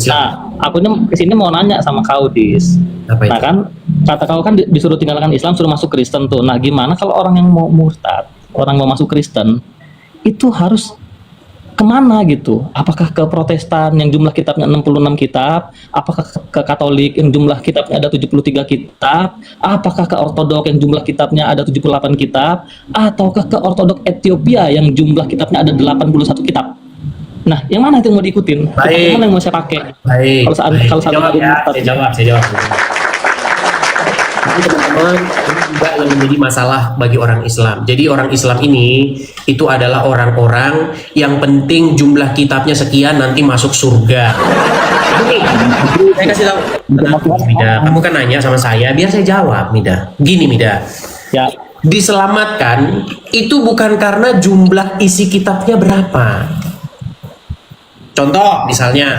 Nah, aku ini kesini mau nanya sama kau, Dis. Apa Nah itu? kan, kata kau kan disuruh tinggalkan Islam, suruh masuk Kristen tuh. Nah, gimana kalau orang yang mau murtad, orang mau masuk Kristen, itu harus kemana gitu? Apakah ke Protestan yang jumlah kitabnya 66 kitab? Apakah ke Katolik yang jumlah kitabnya ada 73 kitab? Apakah ke Ortodok yang jumlah kitabnya ada 78 kitab? Ataukah ke Ortodok Ethiopia yang jumlah kitabnya ada 81 kitab? Nah, yang mana itu yang mau diikutin? Kitab yang Baik, mana yang mau saya pakai? baik, Kalau saat baik. kalau Saya satu jawab hari ya, murtad. Jadi teman-teman, ini juga yang menjadi masalah bagi orang Islam. Jadi orang Islam ini itu adalah orang-orang yang penting jumlah kitabnya sekian nanti masuk surga. Ini, saya kasih tahu. Tenang, Mida, kamu kan nanya sama saya, biar saya jawab, Mida. Gini, Mida. Ya, Diselamatkan itu bukan karena jumlah isi kitabnya berapa. Contoh misalnya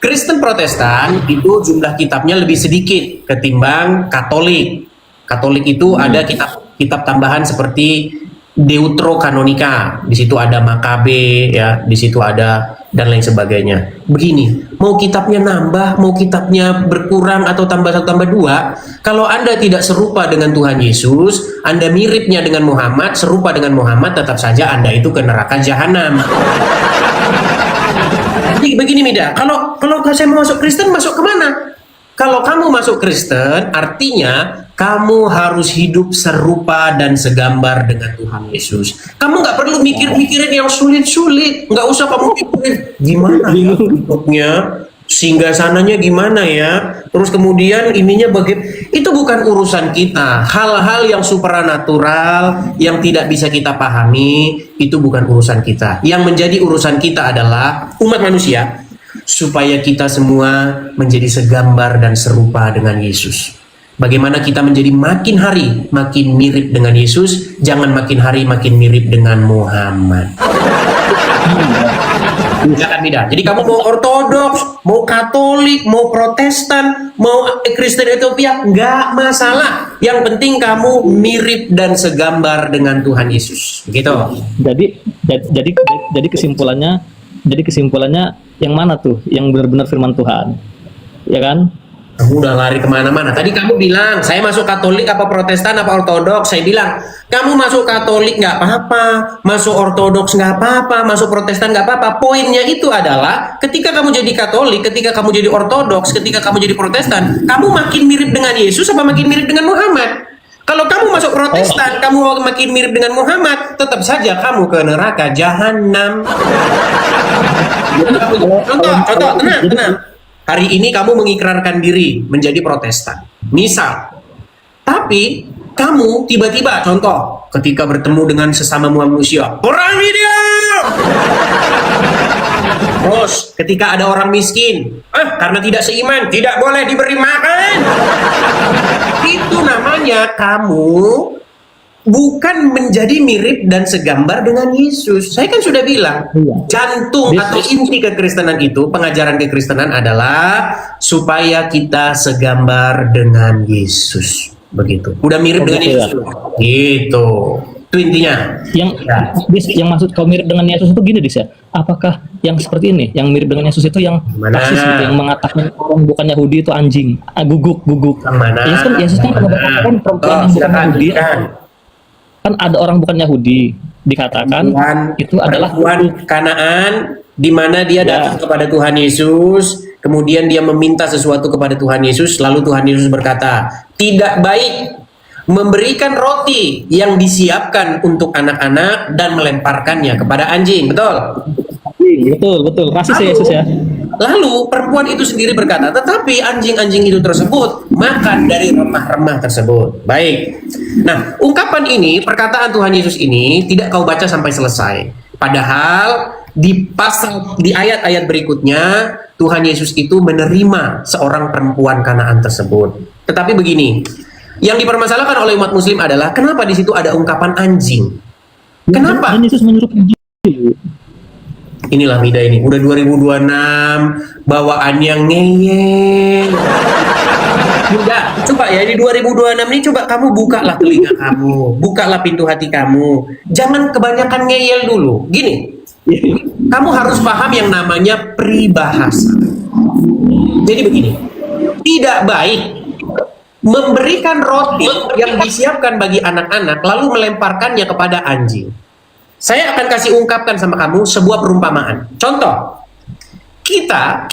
Kristen Protestan itu jumlah kitabnya lebih sedikit ketimbang Katolik. Katolik itu ada kitab-kitab tambahan seperti Deuterokanonika. Di situ ada Makabe, ya, di situ ada dan lain sebagainya. Begini, mau kitabnya nambah, mau kitabnya berkurang atau tambah satu tambah dua, kalau Anda tidak serupa dengan Tuhan Yesus, Anda miripnya dengan Muhammad, serupa dengan Muhammad, tetap saja Anda itu ke neraka jahanam. Jadi begini Mida, kalau saya mau masuk Kristen, masuk kemana? Kalau kamu masuk Kristen, artinya kamu harus hidup serupa dan segambar dengan Tuhan Yesus. Kamu nggak perlu mikir-mikirin yang sulit-sulit. Nggak usah kamu pikirin gimana ya hidupnya, singgasananya gimana ya, terus kemudian ininya bagaimana. Itu bukan urusan kita. Hal-hal yang supranatural yang tidak bisa kita pahami, itu bukan urusan kita. Yang menjadi urusan kita adalah umat manusia, supaya kita semua menjadi segambar dan serupa dengan Yesus. Bagaimana kita menjadi makin hari makin mirip dengan Yesus, jangan makin hari makin mirip dengan Muhammad. Jangan beda. Jadi kamu mau Ortodoks, mau Katolik, mau Protestan, mau Kristen Ethiopia, nggak masalah. Yang penting kamu mirip dan segambar dengan Tuhan Yesus. Begitu. jadi jadi jadi kesimpulannya yang mana tuh? Yang benar-benar firman Tuhan, ya kan? Kamu udah lari kemana-mana. Tadi kamu bilang, saya masuk Katolik apa Protestan apa Ortodoks. Saya bilang, kamu masuk Katolik nggak apa-apa, masuk Ortodoks nggak apa-apa, masuk Protestan nggak apa-apa. Poinnya itu adalah, ketika kamu jadi Katolik, ketika kamu jadi Ortodoks, ketika kamu jadi Protestan, kamu makin mirip dengan Yesus apa makin mirip dengan Muhammad? Kalau kamu masuk Protestan, kamu makin mirip dengan Muhammad, tetap saja kamu ke neraka jahanam. Contoh, tenang. Hari ini kamu mengikrarkan diri menjadi Protestan. Misal, tapi kamu tiba-tiba, contoh, ketika bertemu dengan sesama manusia, perangi dia! Terus, ketika ada orang miskin, karena tidak seiman, tidak boleh diberi makan. Itu namanya kamu bukan menjadi mirip dan segambar dengan Yesus. Saya kan sudah bilang, jantung atau inti kekristenan itu, pengajaran kekristenan adalah supaya kita segambar dengan Yesus. Begitu. Udah mirip dengan Yesus. Gitu. Itu intinya. Yang maksud kau mirip dengan Yesus itu gini, Dis, ya? Apakah yang seperti ini, yang mirip dengan Yesus itu yang persis gitu, yang mengatakan orang bukan Yahudi itu anjing, guguk. Yesus kan kalau mengatakan perempuan yang bukan Yahudi, kan ada orang bukan Yahudi dikatakan itu adalah perempuan Kanaan, di mana dia datang kepada Tuhan Yesus, kemudian dia meminta sesuatu kepada Tuhan Yesus, lalu Tuhan Yesus berkata, tidak baik memberikan roti yang disiapkan untuk anak-anak dan melemparkannya kepada anjing. Betul? Betul. Rasis ya Yesus ya. Lalu perempuan itu sendiri berkata, tetapi anjing-anjing itu tersebut makan dari remah-remah tersebut. Baik. Nah, ungkapan ini, perkataan Tuhan Yesus ini tidak kau baca sampai selesai. Padahal di ayat-ayat berikutnya Tuhan Yesus itu menerima seorang perempuan Kanaan tersebut. Tetapi begini, yang dipermasalahkan oleh umat Muslim adalah kenapa di situ ada ungkapan anjing? Kenapa? Dan Yesus menyuruh anjing. Inilah Mida ini, udah 2026, bawaannya ngeyel. Mida, coba ya di 2026 ini coba kamu bukalah telinga kamu, bukalah pintu hati kamu. Jangan kebanyakan ngeyel dulu. Gini, Kamu harus paham yang namanya peribahasa. Jadi begini, tidak baik memberikan roti yang disiapkan bagi anak-anak lalu melemparkannya kepada anjing. Saya akan kasih ungkapkan sama kamu sebuah perumpamaan. Contoh, kita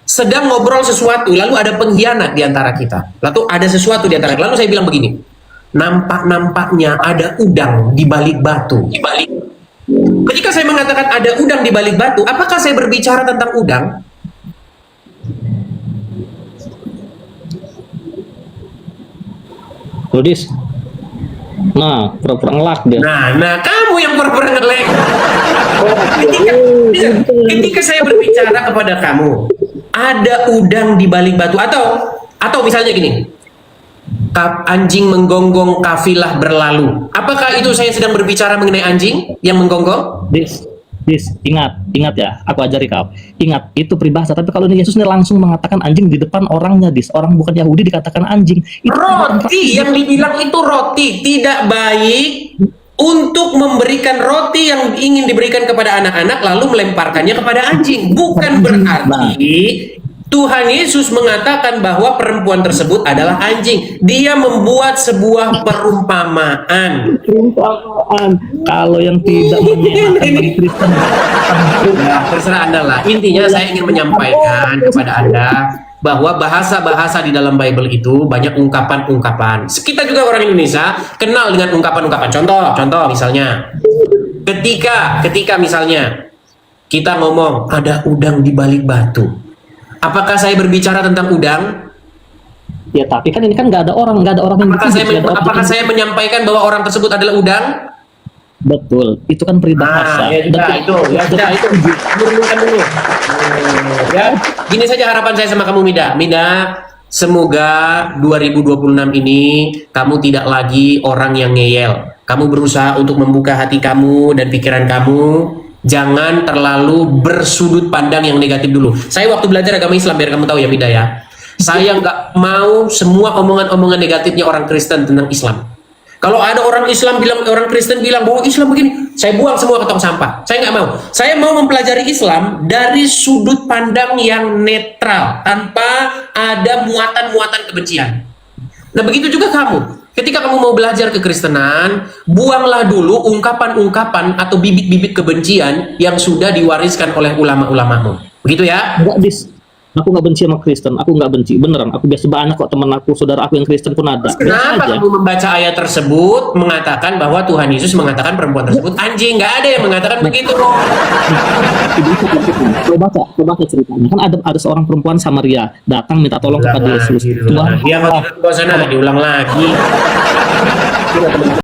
sedang ngobrol sesuatu, lalu ada pengkhianat di antara kita. Lalu ada sesuatu di antara kita. Lalu saya bilang begini, nampak-nampaknya ada udang di balik batu. Ketika saya mengatakan ada udang di balik batu, apakah saya berbicara tentang udang? Rudis. Nah, pura-pura ngelak dia. Nah, kamu yang pura-pura ngelek. Ketika saya berbicara kepada kamu, ada udang di balik batu, atau misalnya gini, anjing menggonggong kafilah berlalu. Apakah itu saya sedang berbicara mengenai anjing yang menggonggong? Dis, ingat ya, aku ajari kau. Ingat, itu peribahasa. Tapi kalau ini Yesus ini langsung mengatakan anjing di depan orangnya, Dis. Orang bukan Yahudi dikatakan anjing. Itu roti yang dibilang itu roti. Tidak baik untuk memberikan roti yang ingin diberikan kepada anak-anak lalu melemparkannya kepada anjing. Bukan berarti Tuhan Yesus mengatakan bahwa perempuan tersebut adalah anjing. Dia membuat sebuah perumpamaan. Kalau yang tidak menyenangkan bagi Kristen, terserah Anda lah. Intinya saya ingin menyampaikan kepada Anda bahwa bahasa-bahasa di dalam Bible itu banyak ungkapan-ungkapan. Kita juga orang Indonesia kenal dengan ungkapan-ungkapan. Contoh misalnya, ketika misalnya kita ngomong ada udang di balik batu. Apakah saya berbicara tentang udang? Ya, tapi kan ini kan nggak ada orang yang Apakah saya menyampaikan bahwa orang tersebut adalah udang? Betul, itu kan peribahasa. Ya itu. Murnikan dulu. Ya, gini saja harapan saya sama kamu, Mida. Semoga 2026 ini kamu tidak lagi orang yang ngeyel. Kamu berusaha untuk membuka hati kamu dan pikiran kamu. Jangan terlalu bersudut pandang yang negatif dulu. Saya waktu belajar agama Islam, biar kamu tahu ya, Mida ya. Saya nggak mau semua omongan-omongan negatifnya orang Kristen tentang Islam. Kalau ada orang Kristen bilang bahwa Islam begini, saya buang semua ke tong sampah. Saya nggak mau. Saya mau mempelajari Islam dari sudut pandang yang netral, tanpa ada muatan-muatan kebencian. Nah, begitu juga kamu. Ketika kamu mau belajar kekristenan, buanglah dulu ungkapan-ungkapan atau bibit-bibit kebencian yang sudah diwariskan oleh ulama-ulamamu. Begitu ya? Enggak, Dis. Aku nggak benci sama Kristen. Aku nggak benci. Beneran. Aku biasa banyak kok teman aku, saudara aku yang Kristen pun ada. Kenapa kamu membaca ayat tersebut mengatakan bahwa Tuhan Yesus mengatakan perempuan tersebut anjing? Nggak ada yang mengatakan begitu kok. Coba baca ceritanya. Kan ada seorang perempuan Samaria datang minta tolong kepada Yesus. Dia mau sana diulang lagi.